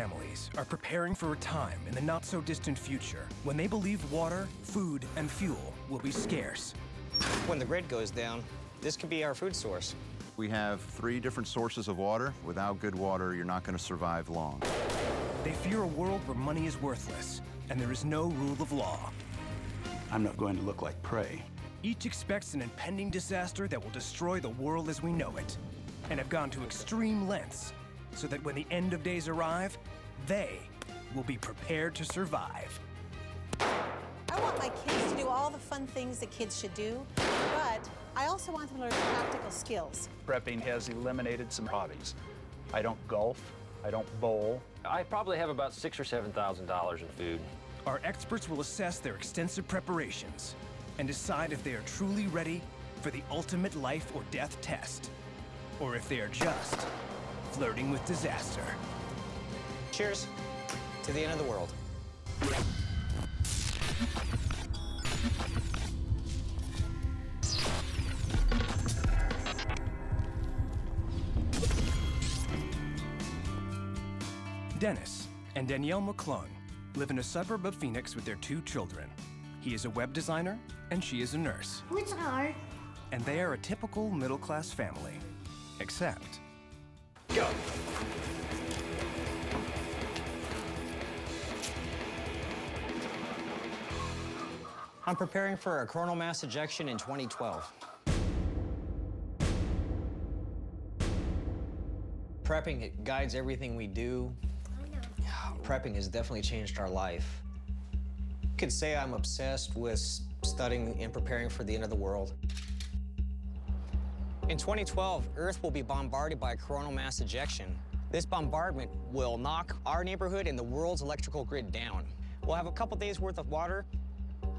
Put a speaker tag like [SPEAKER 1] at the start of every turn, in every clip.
[SPEAKER 1] families are preparing for a time in the not-so-distant future when they believe water, food, and fuel will be scarce.
[SPEAKER 2] When the grid goes down, this could be our food source.
[SPEAKER 3] We have 3 different sources of water. Without good water, you're not going to survive long.
[SPEAKER 1] They fear a world where money is worthless and there is no rule of law.
[SPEAKER 4] I'm not going to look like prey.
[SPEAKER 1] Each expects an impending disaster that will destroy the world as we know it, and have gone to extreme lengths so that when the end of days arrive, they will be prepared to survive.
[SPEAKER 5] I want my kids to do all the fun things that kids should do, but I also want them to learn practical skills.
[SPEAKER 4] Prepping has eliminated some hobbies. I don't golf, I don't bowl.
[SPEAKER 6] I probably have about $6,000 or $7,000 in food.
[SPEAKER 1] Our experts will assess their extensive preparations and decide if they are truly ready for the ultimate life or death test, or if they are just flirting with disaster.
[SPEAKER 2] Cheers to the end of the world.
[SPEAKER 1] Dennis and Danielle McClung live in a suburb of Phoenix with their 2 children. He is a web designer and she is a nurse.
[SPEAKER 7] What's hard?
[SPEAKER 1] And they are a typical middle-class family, except...
[SPEAKER 6] Go!
[SPEAKER 2] I'm preparing for a coronal mass ejection in 2012. Prepping, it guides everything we do. Prepping has definitely changed our life. You could say I'm obsessed with studying and preparing for the end of the world. In 2012, Earth will be bombarded by a coronal mass ejection. This bombardment will knock our neighborhood and the world's electrical grid down. We'll have a couple days worth of water,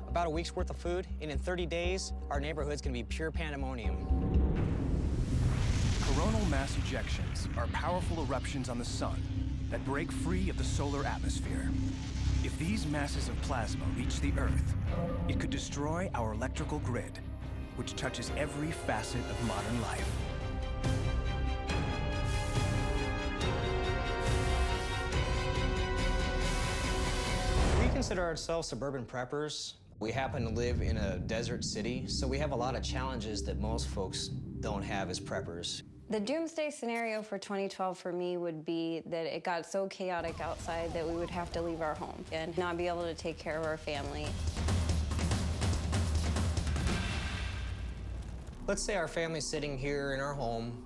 [SPEAKER 2] about a week's worth of food, and in 30 days, our neighborhood's gonna be pure pandemonium.
[SPEAKER 1] Coronal mass ejections are powerful eruptions on the sun that break free of the solar atmosphere. If these masses of plasma reach the Earth, it could destroy our electrical grid, which touches every facet of modern life.
[SPEAKER 2] We consider ourselves suburban preppers. We happen to live in a desert city, so we have a lot of challenges that most folks don't have as preppers.
[SPEAKER 8] The doomsday scenario for 2012 for me would be that it got so chaotic outside that we would have to leave our home and not be able to take care of our family.
[SPEAKER 2] Let's say our family's sitting here in our home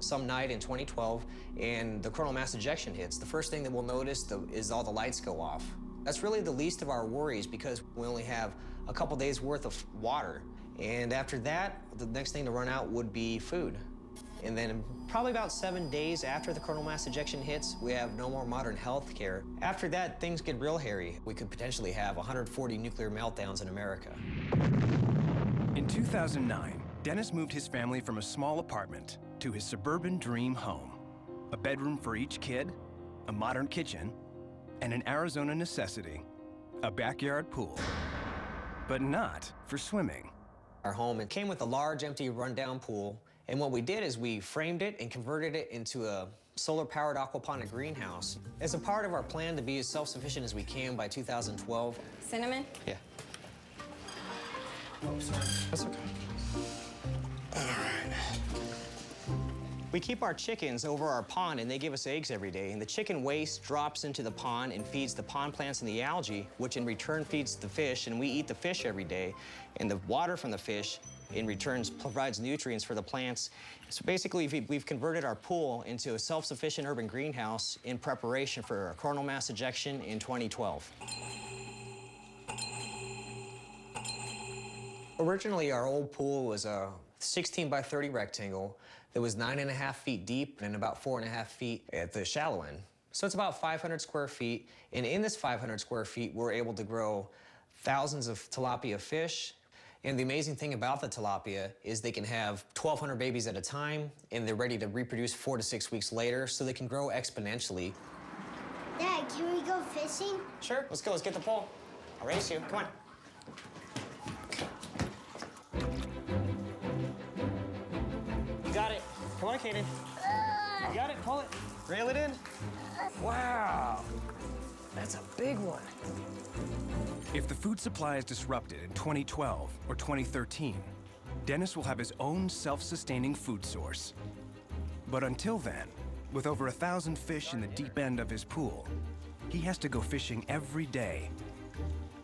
[SPEAKER 2] some night in 2012 and the coronal mass ejection hits. The first thing that we'll notice is all the lights go off. That's really the least of our worries because we only have a couple days worth of water. And after that, the next thing to run out would be food. And then probably about 7 days after the coronal mass ejection hits, we have no more modern health care. After that, things get real hairy. We could potentially have 140 nuclear meltdowns in America.
[SPEAKER 1] In 2009, Dennis moved his family from a small apartment to his suburban dream home. A bedroom for each kid, a modern kitchen, and an Arizona necessity, a backyard pool. But not for swimming.
[SPEAKER 2] Our home, it came with a large, empty, rundown pool. And what we did is we framed it and converted it into a solar-powered aquaponic greenhouse. As a part of our plan to be as self-sufficient as we can by 2012.
[SPEAKER 8] Cinnamon?
[SPEAKER 2] Yeah. Oh, sorry. That's okay. All right. We keep our chickens over our pond, and they give us eggs every day. And the chicken waste drops into the pond and feeds the pond plants and the algae, which in return feeds the fish, and we eat the fish every day. And the water from the fish in return provides nutrients for the plants. So basically, we've converted our pool into a self-sufficient urban greenhouse in preparation for a coronal mass ejection in 2012. Originally, our old pool was a 16 by 30 rectangle that was 9.5 feet deep and about 4.5 feet at the shallow end. So it's about 500 square feet. And in this 500 square feet, we're able to grow thousands of tilapia fish. And the amazing thing about the tilapia is they can have 1,200 babies at a time, and they're ready to reproduce 4 to 6 weeks later, so they can grow exponentially.
[SPEAKER 7] Dad, can we go fishing?
[SPEAKER 2] Sure, let's go, let's get the pole. I'll race you, come on. You got it. Come on, Kaden. You got it, pull it. Reel it in. Wow, that's a big one.
[SPEAKER 1] If the food supply is disrupted in 2012 or 2013, Dennis will have his own self-sustaining food source. But until then, with over 1,000 fish in the deep end of his pool, he has to go fishing every day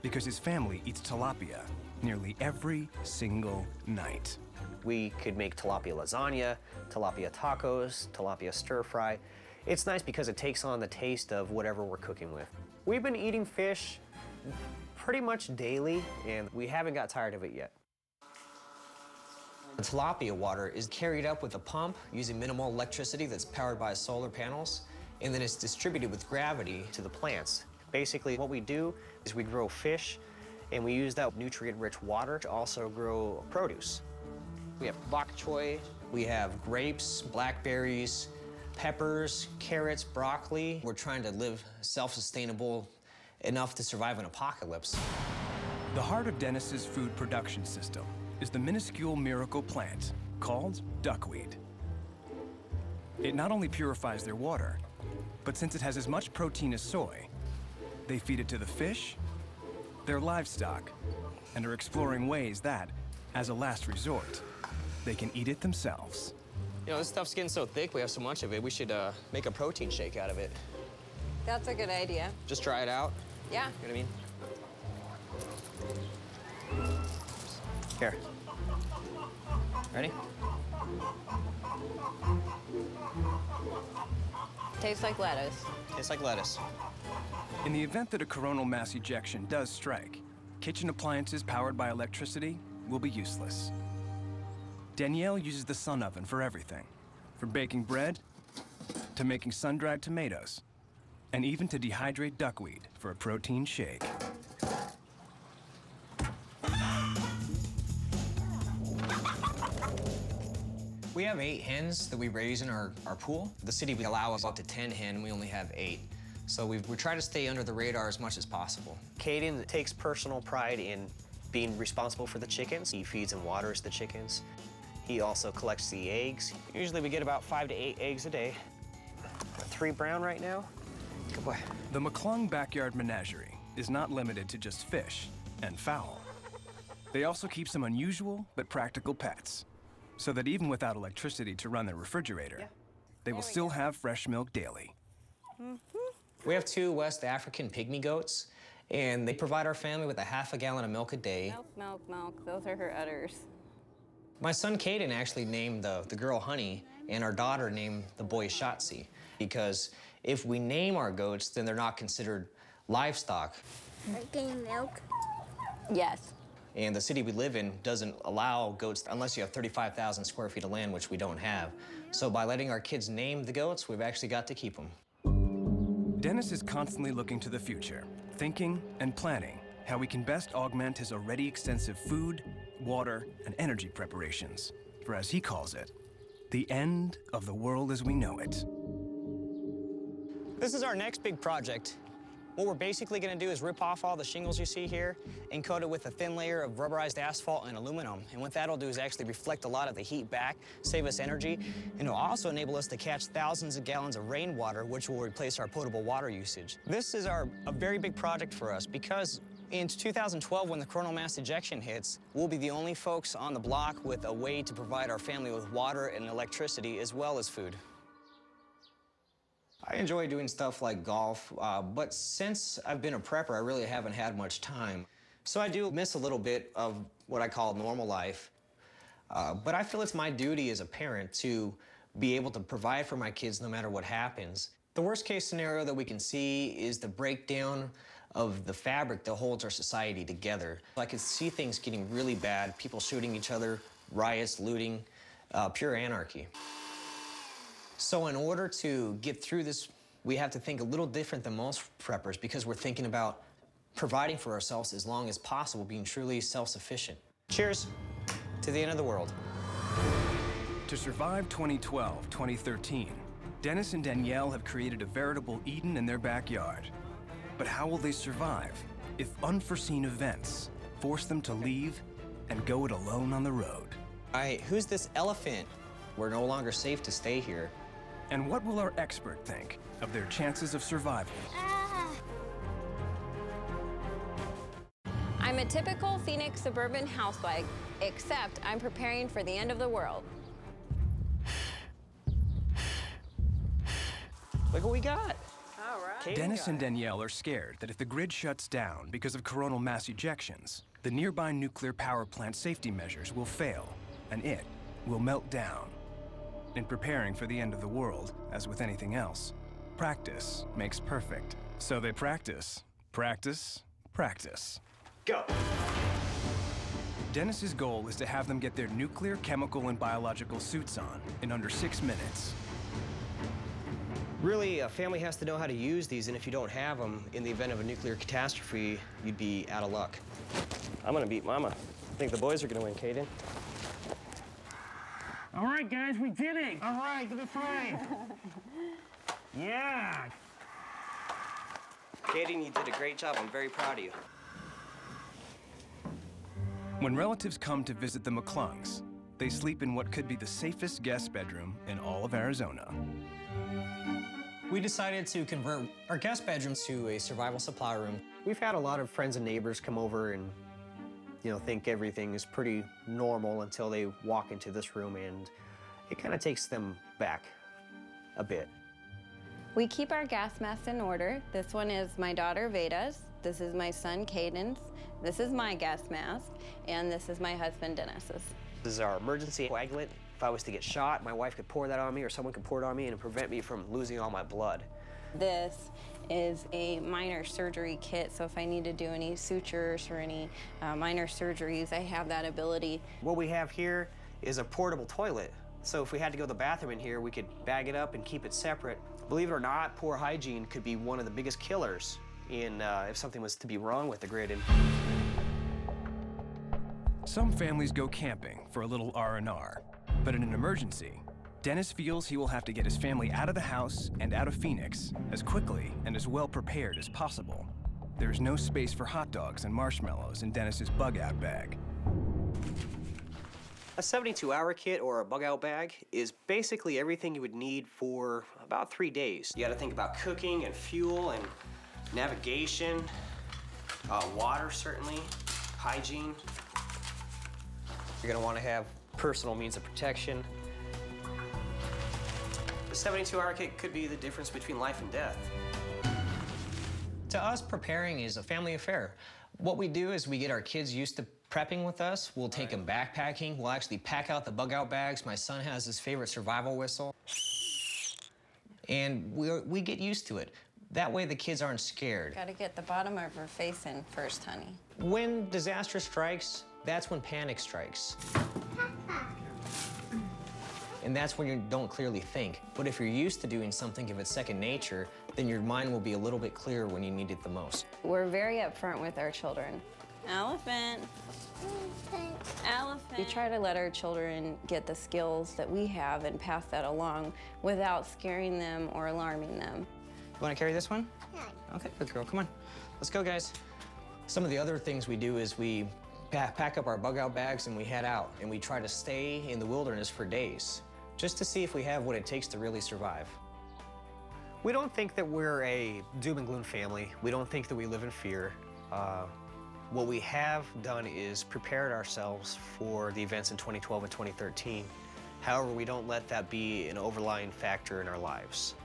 [SPEAKER 1] because his family eats tilapia nearly every single night.
[SPEAKER 2] We could make tilapia lasagna, tilapia tacos, tilapia stir fry. It's nice because it takes on the taste of whatever we're cooking with. We've been eating fish pretty much daily, and we haven't got tired of it yet. The tilapia water is carried up with a pump using minimal electricity that's powered by solar panels, and then it's distributed with gravity to the plants. Basically, what we do is we grow fish, and we use that nutrient-rich water to also grow produce. We have bok choy, we have grapes, blackberries, peppers, carrots, broccoli. We're trying to live self-sustainable enough to survive an apocalypse.
[SPEAKER 1] The heart of Dennis's food production system is the minuscule miracle plant called duckweed. It not only purifies their water, but since it has as much protein as soy, they feed it to the fish, their livestock, and are exploring ways that, as a last resort, they can eat it themselves.
[SPEAKER 2] You know, this stuff's getting so thick, we have so much of it, we should make a protein shake out of it.
[SPEAKER 8] That's a good idea.
[SPEAKER 2] Just try it out.
[SPEAKER 8] Yeah.
[SPEAKER 2] You know what I mean? Here. Ready?
[SPEAKER 8] Tastes like lettuce.
[SPEAKER 2] Tastes like lettuce.
[SPEAKER 1] In the event that a coronal mass ejection does strike, kitchen appliances powered by electricity will be useless. Danielle uses the sun oven for everything, from baking bread to making sun-dried tomatoes, and even to dehydrate duckweed for a protein shake.
[SPEAKER 2] We have 8 hens that we raise in our pool. The city would allow us up to 10 hens, and we only have 8. So we try to stay under the radar as much as possible. Caden takes personal pride in being responsible for the chickens. He feeds and waters the chickens. He also collects the eggs. Usually we get about 5 to 8 eggs a day. 3 brown right now. Good boy.
[SPEAKER 1] The McClung Backyard Menagerie is not limited to just fish and fowl. They also keep some unusual but practical pets, so that even without electricity to run their refrigerator, they will still have fresh milk daily.
[SPEAKER 2] We have 2 West African pygmy goats, and they provide our family with a half a gallon of milk a day.
[SPEAKER 8] Milk, milk, milk. Those are her udders.
[SPEAKER 2] My son Caden actually named the girl Honey, and our daughter named the boy Shotzi, because if we name our goats, then they're not considered livestock.
[SPEAKER 7] They're getting milk.
[SPEAKER 8] Yes.
[SPEAKER 2] And the city we live in doesn't allow goats unless you have 35,000 square feet of land, which we don't have. So by letting our kids name the goats, we've actually got to keep them.
[SPEAKER 1] Dennis is constantly looking to the future, thinking and planning how we can best augment his already extensive food, water, and energy preparations for, as he calls it, the end of the world as we know it.
[SPEAKER 2] This is our next big project. What we're basically going to do is rip off all the shingles you see here and coat it with a thin layer of rubberized asphalt and aluminum. And what that'll do is actually reflect a lot of the heat back, save us energy, and it'll also enable us to catch thousands of gallons of rainwater, which will replace our potable water usage. This is a very big project for us because in 2012, when the coronal mass ejection hits, we'll be the only folks on the block with a way to provide our family with water and electricity as well as food. I enjoy doing stuff like golf, but since I've been a prepper, I really haven't had much time. So I do miss a little bit of what I call normal life. But I feel it's my duty as a parent to be able to provide for my kids no matter what happens. The worst case scenario that we can see is the breakdown of the fabric that holds our society together. I could see things getting really bad, people shooting each other, riots, looting, pure anarchy. So in order to get through this, we have to think a little different than most preppers because we're thinking about providing for ourselves as long as possible, being truly self-sufficient. Cheers to the end of the world.
[SPEAKER 1] To survive 2012-2013, Dennis and Danielle have created a veritable Eden in their backyard. But how will they survive if unforeseen events force them to leave and go it alone on the road?
[SPEAKER 2] Who's this elephant? We're no longer safe to stay here.
[SPEAKER 1] And what will our expert think of their chances of survival?
[SPEAKER 8] I'm a typical Phoenix suburban housewife, except I'm preparing for the end of the world.
[SPEAKER 2] Look what we got.
[SPEAKER 5] All right.
[SPEAKER 1] Dennis and Danielle are scared that if the grid shuts down because of coronal mass ejections, the nearby nuclear power plant safety measures will fail, and it will melt down. In preparing for the end of the world, as with anything else, practice makes perfect. So they practice, practice, practice.
[SPEAKER 2] Go.
[SPEAKER 1] Dennis's goal is to have them get their nuclear, chemical, and biological suits on in under 6 minutes.
[SPEAKER 2] Really, a family has to know how to use these, and if you don't have them, in the event of a nuclear catastrophe, you'd be out of luck. I'm gonna beat Mama. I think the boys are gonna win, Caden.
[SPEAKER 9] All right, guys, we did it. All right, to the frame. Yeah.
[SPEAKER 2] Caden, you did a great job. I'm very proud of you.
[SPEAKER 1] When relatives come to visit the McClungs, they sleep in what could be the safest guest bedroom in all of Arizona.
[SPEAKER 2] We decided to convert our guest bedroom to a survival supply room. We've had a lot of friends and neighbors come over and, think everything is pretty normal until they walk into this room, and it kind of takes them back a bit.
[SPEAKER 8] We keep our gas masks in order. This one is my daughter Veda's. This is my son Caden's. This is my gas mask. And this is my husband Dennis's.
[SPEAKER 2] This is our emergency coagulant. If I was to get shot, my wife could pour that on me, or someone could pour it on me and prevent me from losing all my blood.
[SPEAKER 8] This is a minor surgery kit, so if I need to do any sutures or any minor surgeries, I have that ability.
[SPEAKER 2] What we have here is a portable toilet. So if we had to go to the bathroom in here, we could bag it up and keep it separate. Believe it or not, poor hygiene could be one of the biggest killers if something was to be wrong with the grid.
[SPEAKER 1] Some families go camping for a little R&R, but in an emergency, Dennis feels he will have to get his family out of the house and out of Phoenix as quickly and as well prepared as possible. There is no space for hot dogs and marshmallows in Dennis's bug-out bag.
[SPEAKER 2] A 72-hour kit or a bug-out bag is basically everything you would need for about 3 days. You gotta think about cooking and fuel and navigation, water certainly, hygiene. You're gonna wanna have personal means of protection. The 72-hour kit could be the difference between life and death. To us, preparing is a family affair. What we do is we get our kids used to prepping with us. We'll take them backpacking. We'll actually pack out the bug-out bags. My son has his favorite survival whistle. And we get used to it. That way the kids aren't scared.
[SPEAKER 8] Gotta get the bottom of her face in first, honey.
[SPEAKER 2] When disaster strikes, that's when panic strikes. And that's when you don't clearly think. But if you're used to doing something, if it's second nature, then your mind will be a little bit clearer when you need it the most.
[SPEAKER 8] We're very upfront with our children. Elephant. Elephant. We try to let our children get the skills that we have and pass that along without scaring them or alarming them.
[SPEAKER 2] You want to carry this one? Yeah. Okay, good girl, come on. Let's go, guys. Some of the other things we do is we pack up our bug-out bags and we head out, and we try to stay in the wilderness for days, just to see if we have what it takes to really survive. We don't think that we're a doom and gloom family. We don't think that we live in fear. What we have done is prepared ourselves for the events in 2012 and 2013. However, we don't let that be an overlying factor in our lives.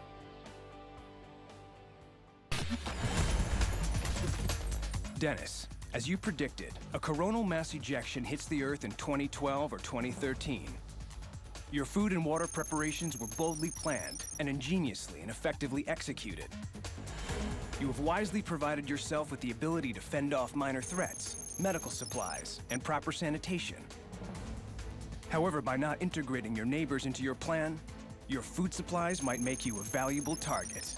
[SPEAKER 1] Dennis, as you predicted, a coronal mass ejection hits the Earth in 2012 or 2013. Your food and water preparations were boldly planned and ingeniously and effectively executed. You have wisely provided yourself with the ability to fend off minor threats, medical supplies, and proper sanitation. However, by not integrating your neighbors into your plan, your food supplies might make you a valuable target.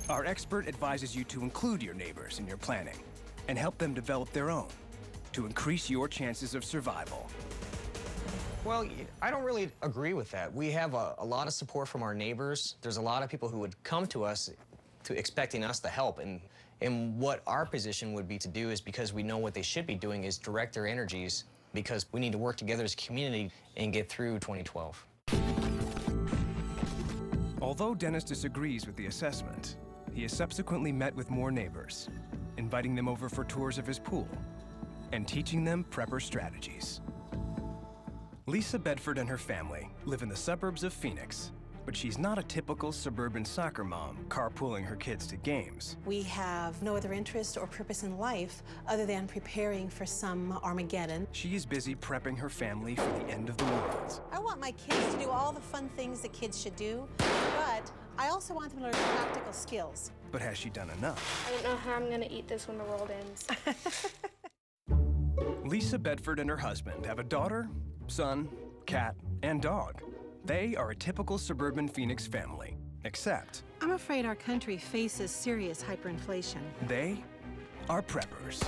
[SPEAKER 1] Our expert advises you to include your neighbors in your planning and help them develop their own to increase your chances of survival.
[SPEAKER 2] Well, I don't really agree with that. We have a lot of support from our neighbors. There's a lot of people who would come to us expecting us to help. And what our position would be to do is, because we know what they should be doing, is direct their energies, because we need to work together as a community and get through 2012.
[SPEAKER 1] Although Dennis disagrees with the assessment, he is subsequently met with more neighbors, inviting them over for tours of his pool and teaching them prepper strategies. Lisa Bedford and her family live in the suburbs of Phoenix, but she's not a typical suburban soccer mom carpooling her kids to games.
[SPEAKER 5] We have no other interest or purpose in life other than preparing for some Armageddon.
[SPEAKER 1] She is busy prepping her family for the end of the world.
[SPEAKER 5] I want my kids to do all the fun things that kids should do, but I also want them to learn practical skills.
[SPEAKER 1] But has she done enough?
[SPEAKER 7] I don't know how I'm gonna eat this when the world ends.
[SPEAKER 1] Lisa Bedford and her husband have a daughter, son, cat, and dog. They are a typical suburban Phoenix family, except
[SPEAKER 5] I'm afraid our country faces serious hyperinflation.
[SPEAKER 1] they are preppers.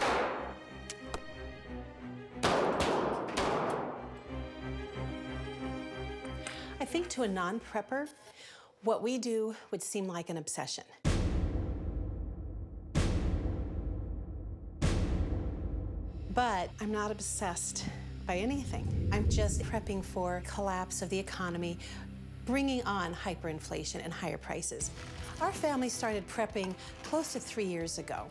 [SPEAKER 5] I think to a non-prepper, what we do would seem like an obsession. But I'm not obsessed by anything. I'm just prepping for collapse of the economy, bringing on hyperinflation and higher prices. Our family started prepping close to 3 years ago.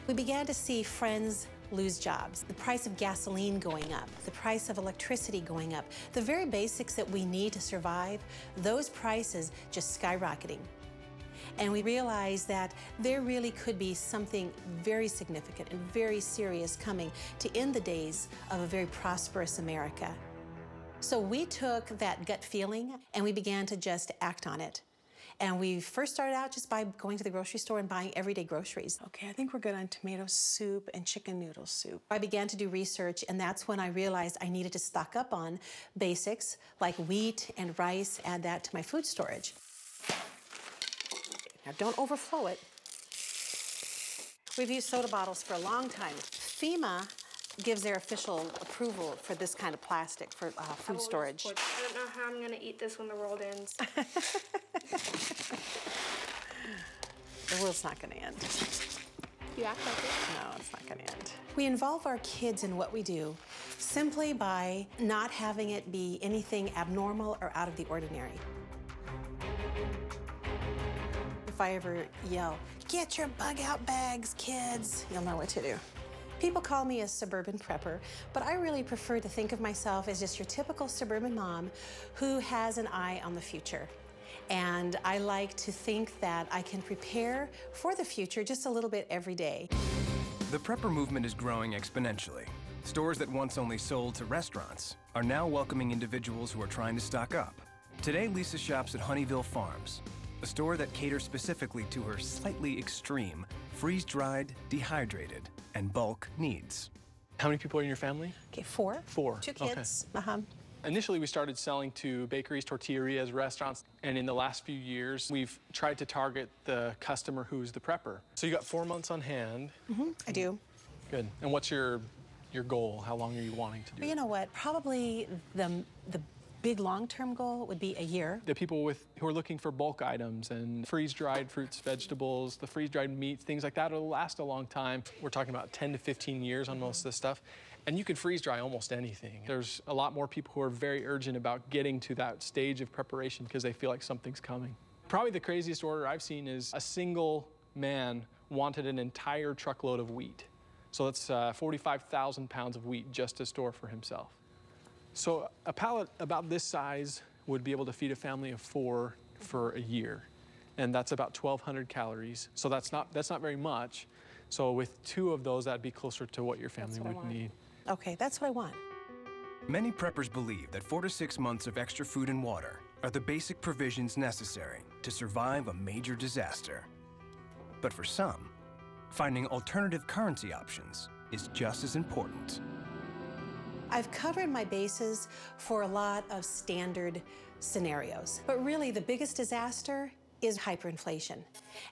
[SPEAKER 5] We began to see friends lose jobs, the price of gasoline going up, the price of electricity going up, the very basics that we need to survive, those prices just skyrocketing. And we realized that there really could be something very significant and very serious coming to end the days of a very prosperous America. So we took that gut feeling and we began to just act on it. And we first started out just by going to the grocery store and buying everyday groceries. Okay, I think we're good on tomato soup and chicken noodle soup. I began to do research, and that's when I realized I needed to stock up on basics like wheat and rice, add that to my food storage. Now, don't overflow it. We've used soda bottles for a long time. FEMA gives their official approval for this kind of plastic for food storage.
[SPEAKER 7] I don't know how I'm gonna eat this when the world ends.
[SPEAKER 5] The world's not gonna end.
[SPEAKER 7] You act like it.
[SPEAKER 5] No, it's not gonna end. We involve our kids in what we do simply by not having it be anything abnormal or out of the ordinary. If I ever yell, "Get your bug out bags, kids," you'll know what to do. People call me a suburban prepper, but I really prefer to think of myself as just your typical suburban mom who has an eye on the future. And I like to think that I can prepare for the future just a little bit every day.
[SPEAKER 1] The prepper movement is growing exponentially. Stores that once only sold to restaurants are now welcoming individuals who are trying to stock up. Today, Lisa shops at Honeyville Farms, a store that caters specifically to her slightly extreme freeze-dried, dehydrated, and bulk needs.
[SPEAKER 10] How many people are in your family?
[SPEAKER 5] Okay, four. 2 kids.
[SPEAKER 10] Okay. Initially, we started selling to bakeries, tortillerias, restaurants, and in the last few years, we've tried to target the customer who's the prepper. So you got 4 months on hand.
[SPEAKER 5] I do.
[SPEAKER 10] Good. And what's your goal? How long are you wanting to do?
[SPEAKER 5] But you know what? Probably the big long-term goal would be a year.
[SPEAKER 10] The people who are looking for bulk items and freeze-dried fruits, vegetables, the freeze-dried meats, things like that, it'll last a long time. We're talking about 10 to 15 years on most of this stuff. And you can freeze-dry almost anything. There's a lot more people who are very urgent about getting to that stage of preparation because they feel like something's coming. Probably the craziest order I've seen is a single man wanted an entire truckload of wheat. So that's 45,000 pounds of wheat just to store for himself. So a pallet about this size would be able to feed a family of 4 for a year. And that's about 1,200 calories. So that's not very much. So with 2 of those, that'd be closer to what your family would need.
[SPEAKER 5] Okay, that's what I want.
[SPEAKER 1] Many preppers believe that 4 to 6 months of extra food and water are the basic provisions necessary to survive a major disaster. But for some, finding alternative currency options is just as important.
[SPEAKER 5] I've covered my bases for a lot of standard scenarios, but really the biggest disaster is hyperinflation.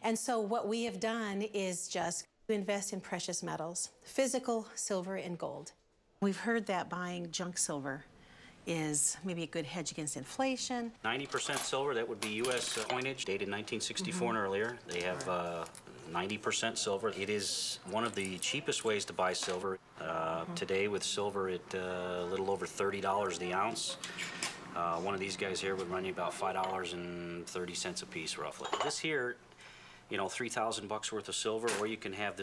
[SPEAKER 5] And so what we have done is just invest in precious metals, physical silver and gold. We've heard that buying junk silver is maybe a good hedge against inflation.
[SPEAKER 11] 90% silver, that would be U.S. coinage dated 1964 and earlier. They have 90% silver. It is one of the cheapest ways to buy silver. Today with silver at a little over $30 the ounce. One of these guys here would run you about $5.30 a piece, roughly. This here, you know, $3,000 worth of silver, or you can have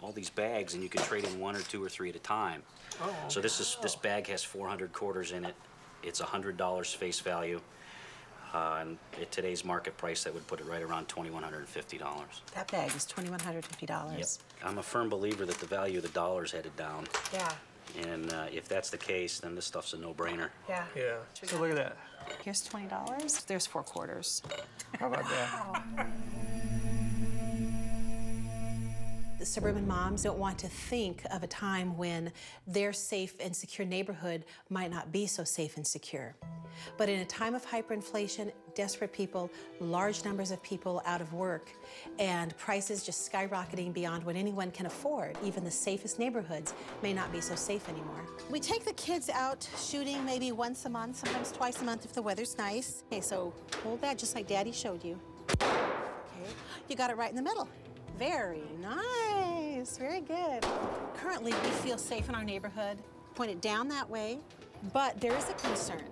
[SPEAKER 11] all these bags, and you can trade in 1 or 2 or 3 at a time. Oh. So this bag has 400 quarters in it. It's $100 face value. And at today's market price, that would put it right around $2,150.
[SPEAKER 5] That bag is $2,150.
[SPEAKER 11] Yep. I'm a firm believer that the value of the dollar is headed down.
[SPEAKER 5] Yeah.
[SPEAKER 11] And if that's the case, then this stuff's a no-brainer.
[SPEAKER 5] Yeah.
[SPEAKER 10] Yeah. So look at that.
[SPEAKER 5] Here's $20. There's 4 quarters.
[SPEAKER 10] How about that?
[SPEAKER 5] The suburban moms don't want to think of a time when their safe and secure neighborhood might not be so safe and secure. But in a time of hyperinflation, desperate people, large numbers of people out of work, and prices just skyrocketing beyond what anyone can afford, even the safest neighborhoods may not be so safe anymore. We take the kids out shooting maybe once a month, sometimes twice a month if the weather's nice. Okay, so hold that just like Daddy showed you. Okay, you got it right in the middle. Very nice, very good. Currently, we feel safe in our neighborhood. Point it down that way, but there is a concern.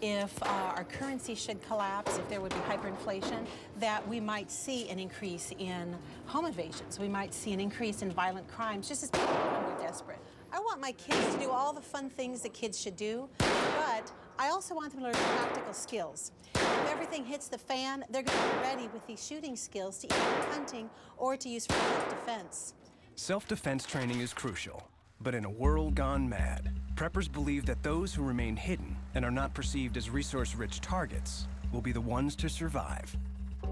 [SPEAKER 5] If our currency should collapse, if there would be hyperinflation, that we might see an increase in home invasions. We might see an increase in violent crimes, just as people become more desperate. I want my kids to do all the fun things that kids should do, but I also want them to learn practical skills. If everything hits the fan, they're going to be ready with these shooting skills to either hunting or to use for self-defense.
[SPEAKER 1] Self-defense training is crucial, but in a world gone mad, preppers believe that those who remain hidden and are not perceived as resource-rich targets will be the ones to survive.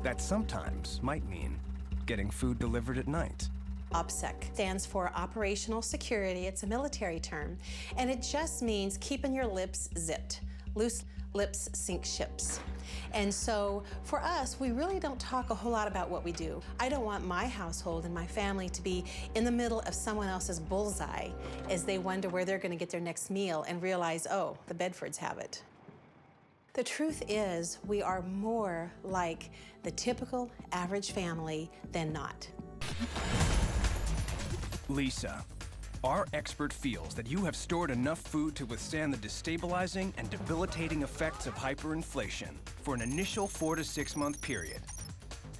[SPEAKER 1] That sometimes might mean getting food delivered at night.
[SPEAKER 5] OPSEC stands for Operational Security. It's a military term, and it just means keeping your lips zipped. Loose lips sink ships. And so for us, we really don't talk a whole lot about what we do. I don't want my household and my family to be in the middle of someone else's bullseye as they wonder where they're going to get their next meal and realize, oh, the Bedfords have it. The truth is, we are more like the typical average family than not.
[SPEAKER 1] Lisa, our expert feels that you have stored enough food to withstand the destabilizing and debilitating effects of hyperinflation for an initial 4 to 6 month period,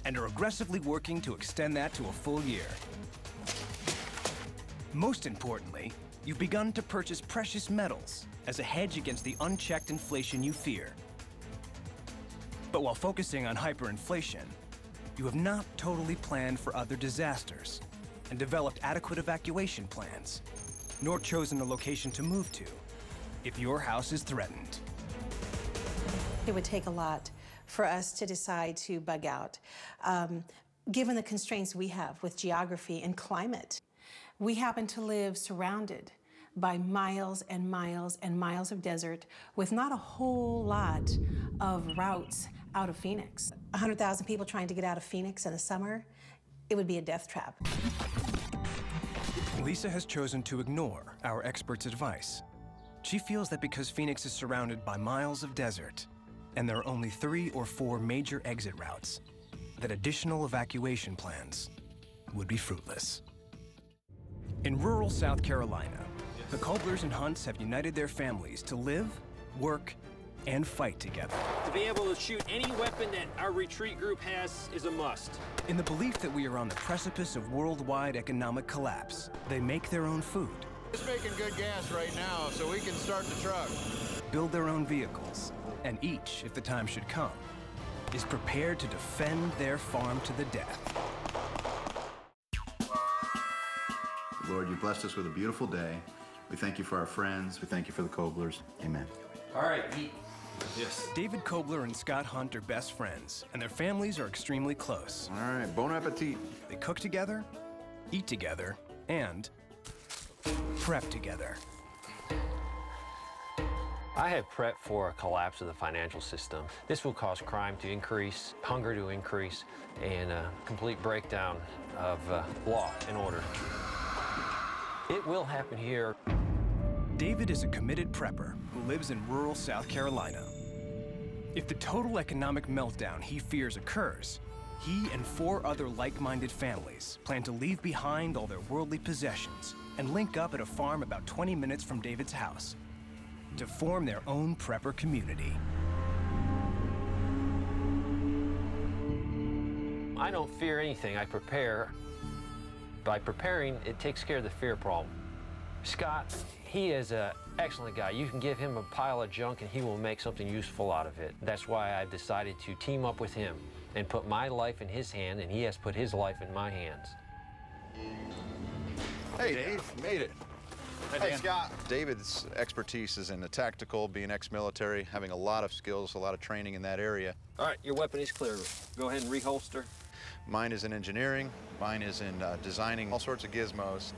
[SPEAKER 1] and are aggressively working to extend that to a full year. Most importantly, you've begun to purchase precious metals as a hedge against the unchecked inflation you fear. But while focusing on hyperinflation, you have not totally planned for other disasters and developed adequate evacuation plans, nor chosen a location to move to if your house is threatened.
[SPEAKER 5] It would take a lot for us to decide to bug out, given the constraints we have with geography and climate. We happen to live surrounded by miles and miles and miles of desert with not a whole lot of routes out of Phoenix. 100,000 people trying to get out of Phoenix in the summer, it would be a death trap.
[SPEAKER 1] Lisa has chosen to ignore our experts' advice. She feels that because Phoenix is surrounded by miles of desert, and there are only 3 or 4 major exit routes, that additional evacuation plans would be fruitless. In rural South Carolina, the Koblers and Hunts have united their families to live, work, and fight together.
[SPEAKER 6] To be able to shoot any weapon that our retreat group has is a must.
[SPEAKER 1] In the belief that we are on the precipice of worldwide economic collapse, they make their own food.
[SPEAKER 3] It's making good gas right now, so we can start the truck.
[SPEAKER 1] Build their own vehicles, and each, if the time should come, is prepared to defend their farm to the death.
[SPEAKER 3] Lord, you blessed us with a beautiful day. We thank you for our friends. We thank you for the Koblers. Amen.
[SPEAKER 6] All right, eat.
[SPEAKER 1] Yes. David Kobler and Scott Hunt are best friends, and their families are extremely close.
[SPEAKER 3] All right, bon appetit.
[SPEAKER 1] They cook together, eat together, and prep together.
[SPEAKER 6] I have prepped for a collapse of the financial system. This will cause crime to increase, hunger to increase, and a complete breakdown of law and order. It will happen here.
[SPEAKER 1] David is a committed prepper who lives in rural South Carolina. If the total economic meltdown he fears occurs, he and 4 other like-minded families plan to leave behind all their worldly possessions and link up at a farm about 20 minutes from David's house. to form their own prepper community.
[SPEAKER 6] I don't fear anything, I prepare. By preparing, it takes care of the fear problem. Scott, he is an excellent guy. You can give him a pile of junk and he will make something useful out of it. That's why I've decided to team up with him and put my life in his hand, and he has put his life in my hands.
[SPEAKER 12] Hey, Dave, made it.
[SPEAKER 3] Hey, Scott. David's expertise is in the tactical, being ex-military, having a lot of skills, a lot of training in that area.
[SPEAKER 6] All right, your weapon is clear. Go ahead and reholster.
[SPEAKER 3] Mine is in engineering. Mine is in designing all sorts of gizmos.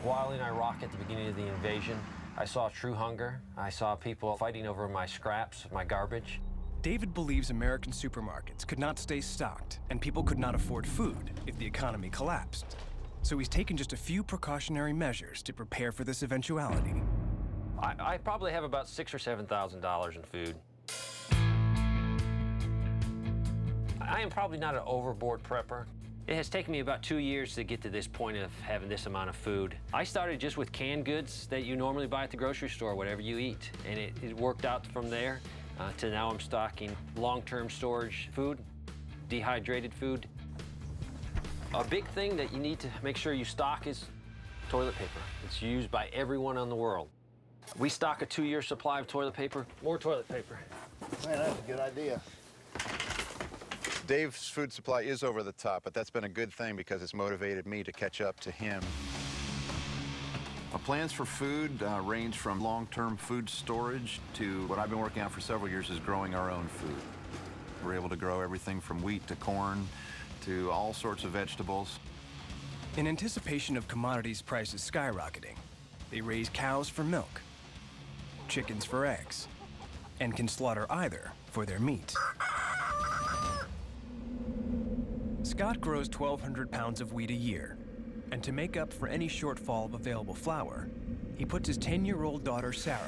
[SPEAKER 6] While in Iraq at the beginning of the invasion, I saw true hunger. I saw people fighting over my scraps, my garbage.
[SPEAKER 1] David believes American supermarkets could not stay stocked and people could not afford food if the economy collapsed. So he's taken just a few precautionary measures to prepare for this eventuality.
[SPEAKER 6] I probably have about $6,000 or $7,000 in food. I am probably not an overboard prepper. It has taken me about 2 years to get to this point of having this amount of food. I started just with canned goods that you normally buy at the grocery store, whatever you eat. And it worked out from there to now I'm stocking long-term storage food, dehydrated food. A big thing that you need to make sure you stock is toilet paper. It's used by everyone in the world. We stock a 2-year supply of toilet paper, more toilet paper.
[SPEAKER 12] Man, that's a good idea.
[SPEAKER 3] Dave's food supply is over the top, but that's been a good thing because it's motivated me to catch up to him. Our plans for food range from long-term food storage to what I've been working on for several years is growing our own food. We're able to grow everything from wheat to corn to all sorts of vegetables.
[SPEAKER 1] In anticipation of commodities prices skyrocketing, they raise cows for milk, chickens for eggs, and can slaughter either for their meat. Scott grows 1,200 pounds of wheat a year, and to make up for any shortfall of available flour, he puts his 10-year-old daughter, Sarah,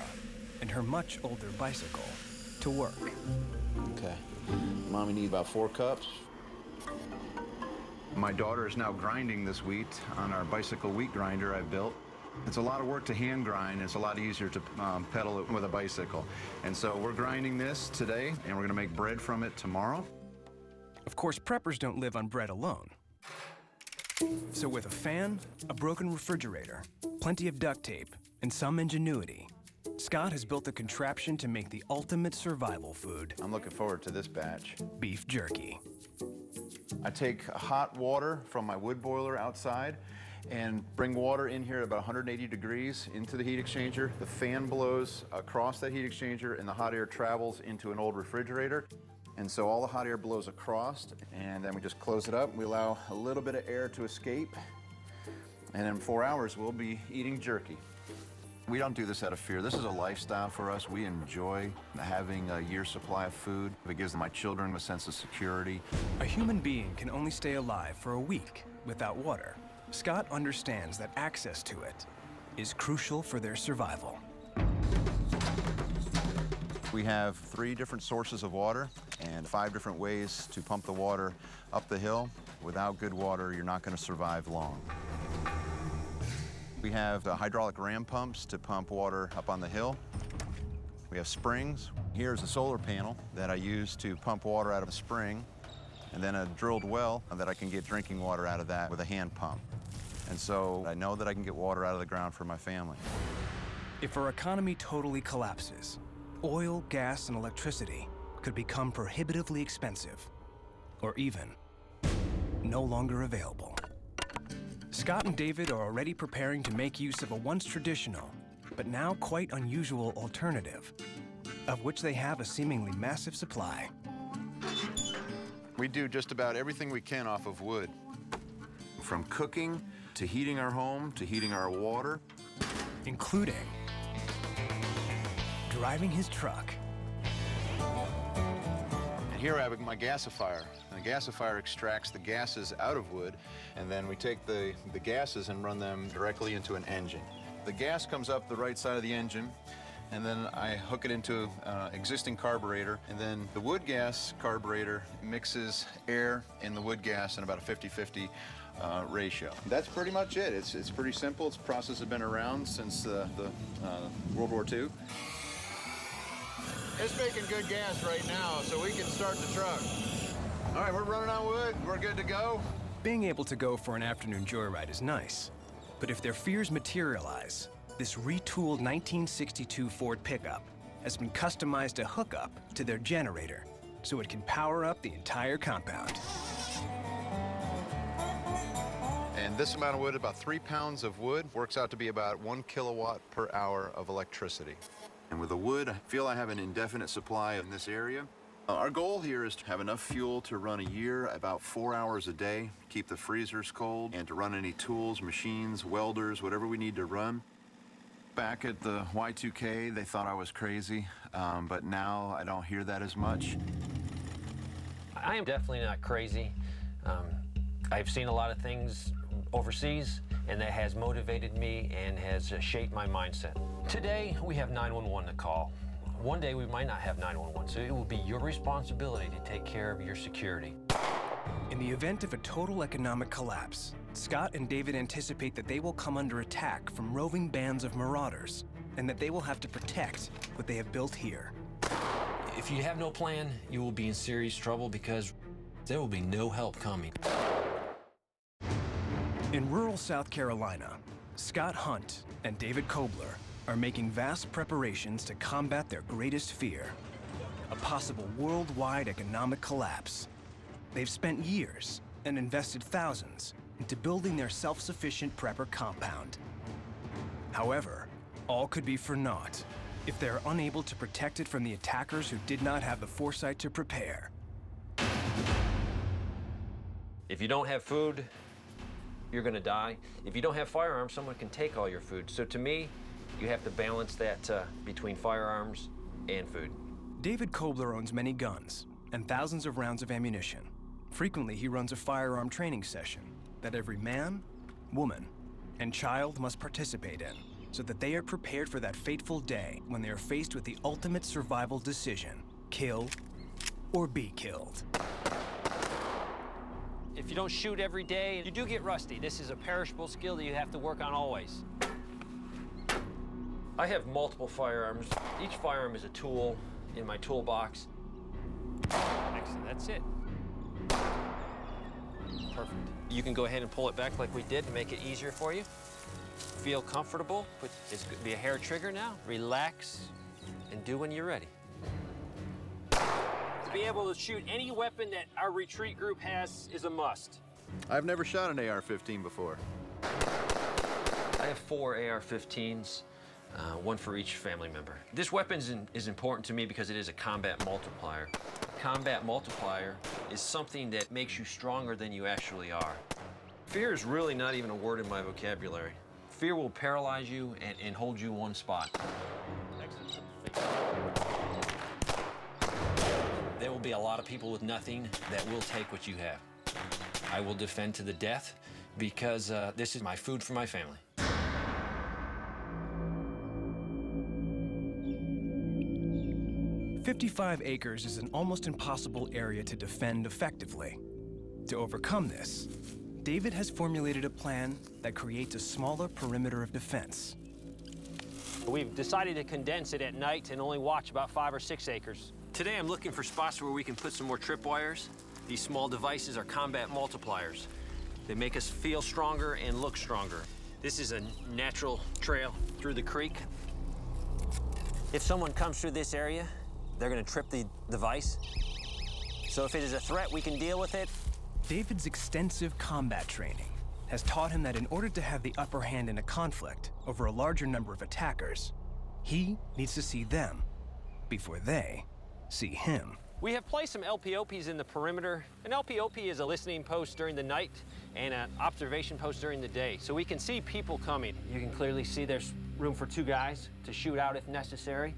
[SPEAKER 1] and her much older bicycle to work.
[SPEAKER 3] Okay. Mommy needs about 4 cups. My daughter is now grinding this wheat on our bicycle wheat grinder I built. It's a lot of work to hand grind. It's a lot easier to pedal it with a bicycle. And so we're grinding this today, and we're gonna make bread from it tomorrow.
[SPEAKER 1] Of course, preppers don't live on bread alone. So with a fan, a broken refrigerator, plenty of duct tape, and some ingenuity, Scott has built a contraption to make the ultimate survival food.
[SPEAKER 3] I'm looking forward to this batch.
[SPEAKER 1] Beef jerky.
[SPEAKER 3] I take hot water from my wood boiler outside and bring water in here at about 180 degrees into the heat exchanger. The fan blows across that heat exchanger and the hot air travels into an old refrigerator. And so all the hot air blows across, and then we just close it up. We allow a little bit of air to escape, and in 4 hours, we'll be eating jerky. We don't do this out of fear. This is a lifestyle for us. We enjoy having a year's supply of food. It gives my children a sense of security.
[SPEAKER 1] A human being can only stay alive for a week without water. Scott understands that access to it is crucial for their survival.
[SPEAKER 3] We have 3 different sources of water and 5 different ways to pump the water up the hill. Without good water, you're not going to survive long. We have hydraulic ram pumps to pump water up on the hill. We have springs. Here's a solar panel that I use to pump water out of a spring, and then a drilled well that I can get drinking water out of that with a hand pump. And so I know that I can get water out of the ground for my family.
[SPEAKER 1] If our economy totally collapses, oil, gas, and electricity could become prohibitively expensive, or even no longer available. Scott and David are already preparing to make use of a once traditional, but now quite unusual alternative, of which they have a seemingly massive supply.
[SPEAKER 3] We do just about everything we can off of wood. From cooking, to heating our home, to heating our water.
[SPEAKER 1] Including driving his truck.
[SPEAKER 3] And here I have my gasifier. And the gasifier extracts the gases out of wood, and then we take the gases and run them directly into an engine. The gas comes up the right side of the engine, and then I hook it into an existing carburetor, and then the wood gas carburetor mixes air and the wood gas in about a 50-50 ratio. That's pretty much it. It's pretty simple. It's a process that's been around since the World War II.
[SPEAKER 12] It's making good gas right now, so we can start the truck. All right, we're running on wood. We're good to go.
[SPEAKER 1] Being able to go for an afternoon joyride is nice, but if their fears materialize, this retooled 1962 Ford pickup has been customized to hook up to their generator so it can power up the entire compound.
[SPEAKER 3] And this amount of wood, about 3 pounds of wood, works out to be about 1 kilowatt per hour of electricity. And with the wood, I feel I have an indefinite supply in this area. Our goal here is to have enough fuel to run a year, about 4 hours a day, keep the freezers cold, and to run any tools, machines, welders, whatever we need to run. Back at the Y2K, they thought I was crazy, but now I don't hear that as much.
[SPEAKER 6] I am definitely not crazy. I've seen a lot of things overseas, and that has motivated me and has shaped my mindset. Today, we have 911 to call. One day, we might not have 911, so it will be your responsibility to take care of your security.
[SPEAKER 1] In the event of a total economic collapse, Scott and David anticipate that they will come under attack from roving bands of marauders, and that they will have to protect what they have built here.
[SPEAKER 6] If you have no plan, you will be in serious trouble because there will be no help coming.
[SPEAKER 1] In rural South Carolina, Scott Hunt and David Kobler are making vast preparations to combat their greatest fear, a possible worldwide economic collapse. They've spent years and invested thousands into building their self-sufficient prepper compound. However, all could be for naught if they're unable to protect it from the attackers who did not have the foresight to prepare.
[SPEAKER 6] If you don't have food, you're gonna die. If you don't have firearms, someone can take all your food. So to me, you have to balance that between firearms and food.
[SPEAKER 1] David Kobler owns many guns and thousands of rounds of ammunition. Frequently, he runs a firearm training session that every man, woman, and child must participate in so that they are prepared for that fateful day when they are faced with the ultimate survival decision: kill or be killed.
[SPEAKER 6] If you don't shoot every day, you do get rusty. This is a perishable skill that you have to work on always. I have multiple firearms. Each firearm is a tool in my toolbox. Excellent, that's it. Perfect. You can go ahead and pull it back like we did to make it easier for you. Feel comfortable. It's going to be a hair trigger now. Relax and do when you're ready. To be able to shoot any weapon that our retreat group has is a must.
[SPEAKER 3] I've never shot an AR-15 before.
[SPEAKER 6] I have 4 AR-15s, one for each family member. This weapon is important to me because it is a combat multiplier. Combat multiplier is something that makes you stronger than you actually are. Fear is really not even a word in my vocabulary. Fear will paralyze you and hold you in one spot. There will be a lot of people with nothing that will take what you have. I will defend to the death because this is my food for my family.
[SPEAKER 1] "55 acres is an almost impossible area to defend effectively. To overcome this, David has formulated a plan that creates a smaller perimeter of defense.
[SPEAKER 6] We've decided to condense it at night and only watch about 5 or 6 acres. Today I'm looking for spots where we can put some more tripwires. These small devices are combat multipliers. They make us feel stronger and look stronger. This is a natural trail through the creek. If someone comes through this area, they're gonna trip the device. So if it is a threat, we can deal with it.
[SPEAKER 1] David's extensive combat training has taught him that in order to have the upper hand in a conflict over a larger number of attackers, he needs to see them before they see him.
[SPEAKER 6] We have placed some LPOPs in the perimeter. An LPOP is a listening post during the night and an observation post during the day. So we can see people coming. You can clearly see there's room for 2 guys to shoot out if necessary.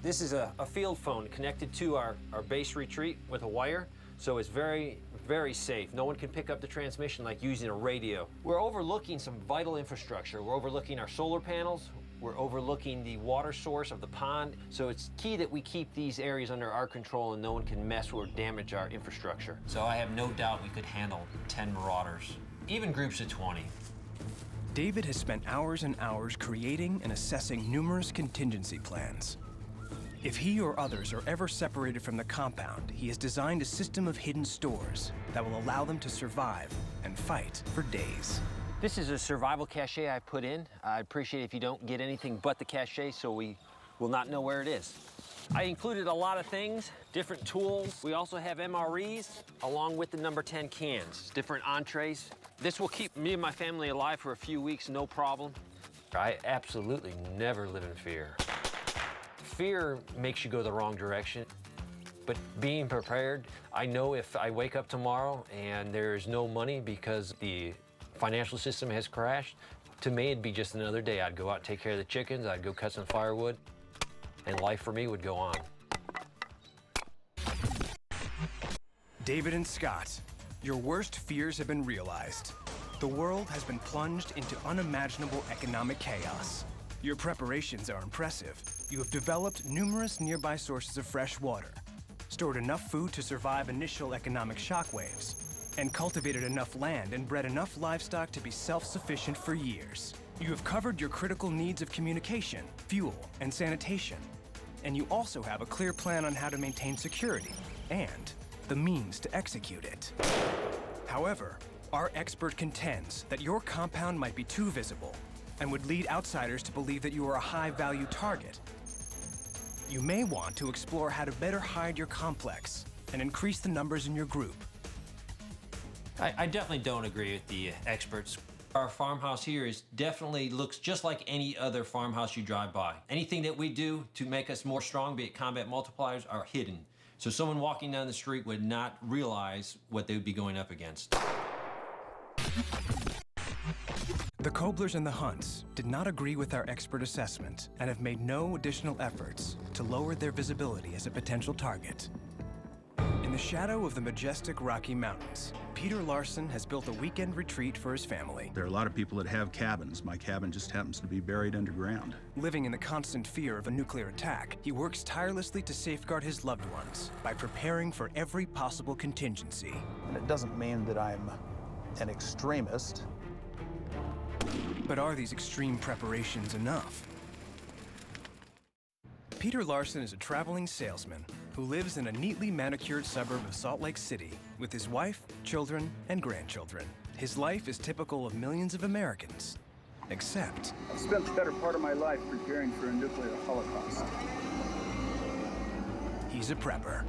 [SPEAKER 6] This is a field phone connected to our base retreat with a wire. So it's very, very safe. No one can pick up the transmission like using a radio. We're overlooking some vital infrastructure. We're overlooking our solar panels. We're overlooking the water source of the pond. So it's key that we keep these areas under our control and no one can mess or damage our infrastructure. So I have no doubt we could handle 10 marauders, even groups of 20.
[SPEAKER 1] David has spent hours and hours creating and assessing numerous contingency plans. If he or others are ever separated from the compound, he has designed a system of hidden stores that will allow them to survive and fight for days.
[SPEAKER 6] This is a survival cache I put in. I'd appreciate it if you don't get anything but the cache so we will not know where it is. I included a lot of things, different tools. We also have MREs along with the number 10 cans, different entrees. This will keep me and my family alive for a few weeks, no problem. I absolutely never live in fear. Fear makes you go the wrong direction, but being prepared, I know if I wake up tomorrow and there's no money because the financial system has crashed, to me it'd be just another day. I'd go out and take care of the chickens, I'd go cut some firewood, and life for me would go on.
[SPEAKER 1] David and Scott, your worst fears have been realized. The world has been plunged into unimaginable economic chaos. Your preparations are impressive. You have developed numerous nearby sources of fresh water, stored enough food to survive initial economic shockwaves, and cultivated enough land and bred enough livestock to be self-sufficient for years. You have covered your critical needs of communication, fuel, and sanitation. And you also have a clear plan on how to maintain security and the means to execute it. However, our expert contends that your compound might be too visible and would lead outsiders to believe that you are a high-value target. You may want to explore how to better hide your complex and increase the numbers in your group.
[SPEAKER 6] I definitely don't agree with the experts. Our farmhouse here definitely looks just like any other farmhouse you drive by. Anything that we do to make us more strong, be it combat multipliers, are hidden. So someone walking down the street would not realize what they would be going up against.
[SPEAKER 1] The Koblers and the Hunts did not agree with our expert assessment and have made no additional efforts to lower their visibility as a potential target. In the shadow of the majestic Rocky Mountains, Peter Larson has built a weekend retreat for his family.
[SPEAKER 4] There are a lot of people that have cabins. My cabin just happens to be buried underground.
[SPEAKER 1] Living in the constant fear of a nuclear attack, he works tirelessly to safeguard his loved ones by preparing for every possible contingency.
[SPEAKER 4] And it doesn't mean that I'm an extremist.
[SPEAKER 1] But are these extreme preparations enough? Peter Larson is a traveling salesman who lives in a neatly manicured suburb of Salt Lake City with his wife, children, and grandchildren. His life is typical of millions of Americans, except
[SPEAKER 4] I've spent the better part of my life preparing for a nuclear holocaust.
[SPEAKER 1] he's a prepper.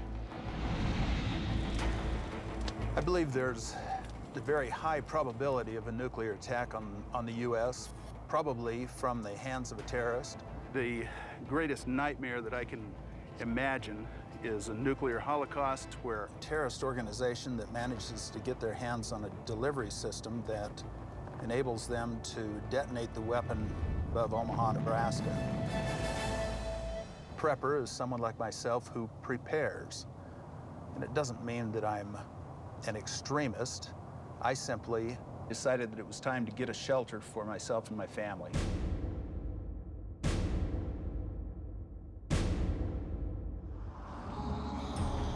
[SPEAKER 4] I believe there's a very high probability of a nuclear attack on the U.S., probably from the hands of a terrorist. The greatest nightmare that I can imagine is a nuclear holocaust where a terrorist organization that manages to get their hands on a delivery system that enables them to detonate the weapon above Omaha, Nebraska. Prepper is someone like myself who prepares. And it doesn't mean that I'm an extremist. I simply decided that it was time to get a shelter for myself and my family.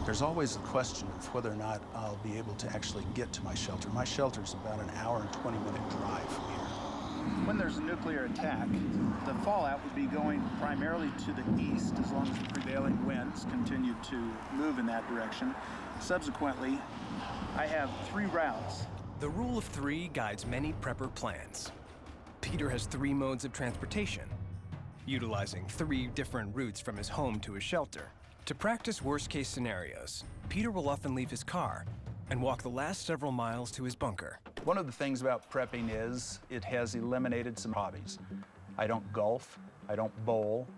[SPEAKER 4] There's always a question of whether or not I'll be able to actually get to my shelter. My shelter's about an hour and 20-minute drive from here. When there's a nuclear attack, the fallout would be going primarily to the east as long as the prevailing winds continue to move in that direction. Subsequently, I have 3 routes.
[SPEAKER 1] The rule of 3 guides many prepper plans. Peter has 3 modes of transportation, utilizing 3 different routes from his home to his shelter. To practice worst-case scenarios, Peter will often leave his car and walk the last several miles to his bunker.
[SPEAKER 4] One of the things about prepping is it has eliminated some hobbies. I don't golf, I don't bowl,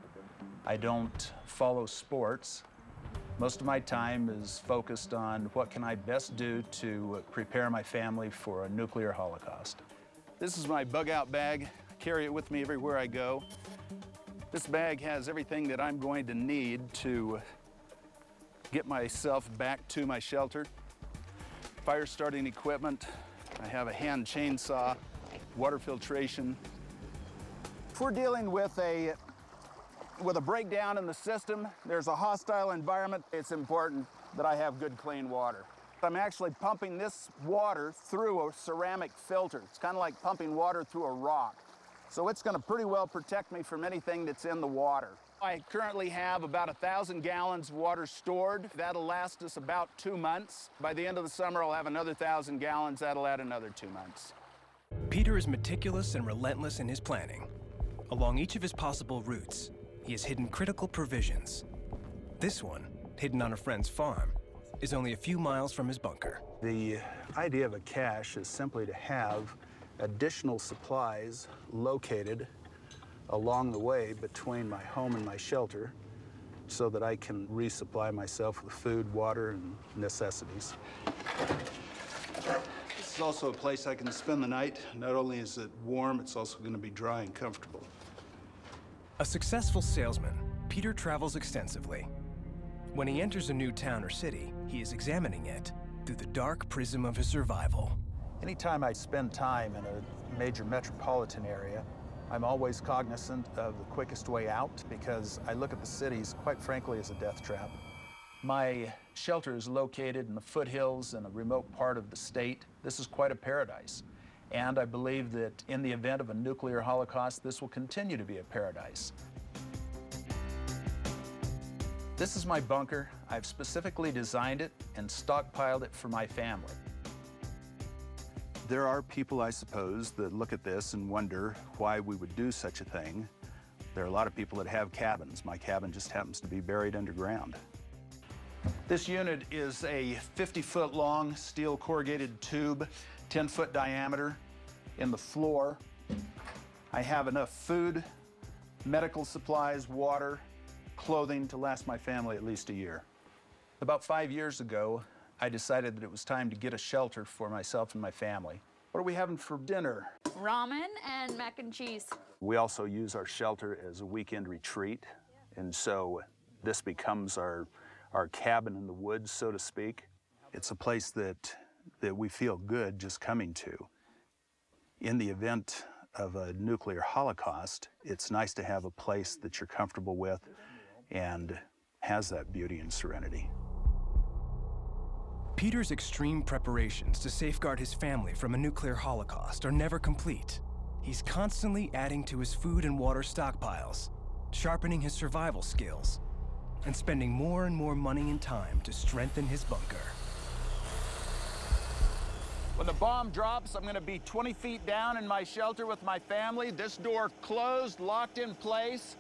[SPEAKER 4] I don't follow sports. Most of my time is focused on what can I best do to prepare my family for a nuclear holocaust. This is my bug-out bag. I carry it with me everywhere I go. This bag has everything that I'm going to need to get myself back to my shelter. Fire starting equipment. I have a hand chainsaw, water filtration. If we're dealing with a breakdown in the system, there's a hostile environment, it's important that I have good clean water. I'm actually pumping this water through a ceramic filter. It's kind of like pumping water through a rock. So it's going to pretty well protect me from anything that's in the water. I currently have about 1,000 gallons of water stored. That'll last us about 2 months. By the end of the summer, I'll have another 1,000 gallons. That'll add another 2 months.
[SPEAKER 1] Peter is meticulous and relentless in his planning. Along each of his possible routes, he has hidden critical provisions. This one, hidden on a friend's farm, is only a few miles from his bunker.
[SPEAKER 4] The idea of a cache is simply to have additional supplies located along the way between my home and my shelter so that I can resupply myself with food, water, and necessities. This is also a place I can spend the night. Not only is it warm, it's also going to be dry and comfortable.
[SPEAKER 1] A successful salesman, Peter travels extensively. When he enters a new town or city, he is examining it through the dark prism of his survival.
[SPEAKER 4] Anytime I spend time in a major metropolitan area, I'm always cognizant of the quickest way out because I look at the cities, quite frankly, as a death trap. My shelter is located in the foothills in a remote part of the state. This is quite a paradise. And I believe that in the event of a nuclear holocaust, this will continue to be a paradise. This is my bunker. I've specifically designed it and stockpiled it for my family. There are people, I suppose, that look at this and wonder why we would do such a thing. There are a lot of people that have cabins. My cabin just happens to be buried underground. This unit is a 50-foot long steel corrugated tube, 10-foot diameter in the floor. I have enough food, medical supplies, water, clothing to last my family at least a year. About 5 years ago, I decided that it was time to get a shelter for myself and my family. What are we having for dinner?
[SPEAKER 13] Ramen and mac and cheese.
[SPEAKER 4] We also use our shelter as a weekend retreat, and so this becomes our cabin in the woods, so to speak. It's a place that we feel good just coming to. In the event of a nuclear holocaust, it's nice to have a place that you're comfortable with and has that beauty and serenity.
[SPEAKER 1] Peter's extreme preparations to safeguard his family from a nuclear holocaust are never complete. He's constantly adding to his food and water stockpiles, sharpening his survival skills, and spending more and more money and time to strengthen his bunker.
[SPEAKER 4] When the bomb drops, I'm going to be 20 feet down in my shelter with my family. This door closed, locked in place.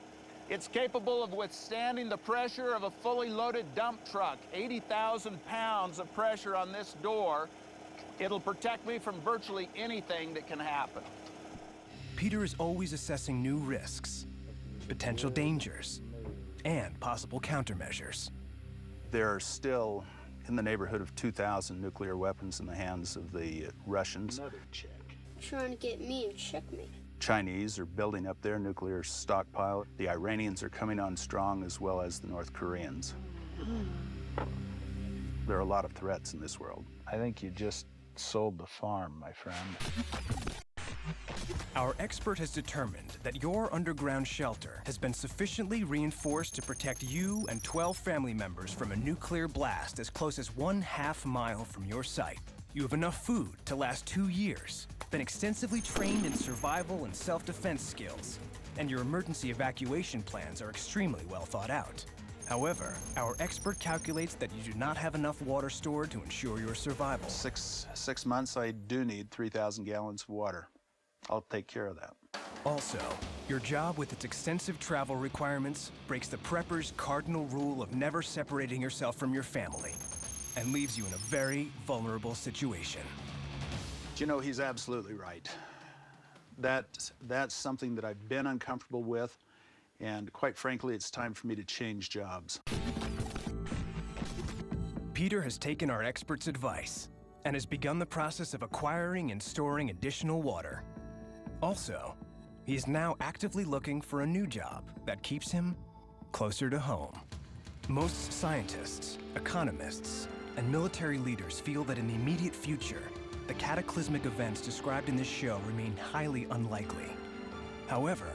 [SPEAKER 4] It's capable of withstanding the pressure of a fully loaded dump truck. 80,000 pounds of pressure on this door. It'll protect me from virtually anything that can happen.
[SPEAKER 1] Peter is always assessing new risks, potential dangers, and possible countermeasures.
[SPEAKER 4] There are still in the neighborhood of 2,000 nuclear weapons in the hands of the Russians.
[SPEAKER 14] Another check. Trying to get me in checkmate.
[SPEAKER 4] Chinese are building up their nuclear stockpile. The Iranians are coming on strong, as well as the North Koreans. There are a lot of threats in this world. I think you just sold the farm, my friend.
[SPEAKER 1] Our expert has determined that your underground shelter has been sufficiently reinforced to protect you and 12 family members from a nuclear blast as close as 1/2 mile from your site. You have enough food to last 2 years, been extensively trained in survival and self-defense skills, and your emergency evacuation plans are extremely well thought out. However, our expert calculates that you do not have enough water stored to ensure your survival.
[SPEAKER 4] Six months, I do need 3,000 gallons of water. I'll take care of that.
[SPEAKER 1] Also, your job with its extensive travel requirements breaks the prepper's cardinal rule of never separating yourself from your family and leaves you in a very vulnerable situation.
[SPEAKER 4] You know, he's absolutely right. That's something that I've been uncomfortable with, and quite frankly, it's time for me to change jobs.
[SPEAKER 1] Peter has taken our expert's advice and has begun the process of acquiring and storing additional water. Also, he is now actively looking for a new job that keeps him closer to home. Most scientists, economists, and military leaders feel that in the immediate future, the cataclysmic events described in this show remain highly unlikely. However,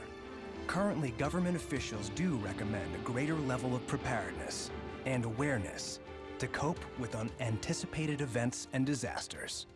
[SPEAKER 1] currently government officials do recommend a greater level of preparedness and awareness to cope with unanticipated events and disasters.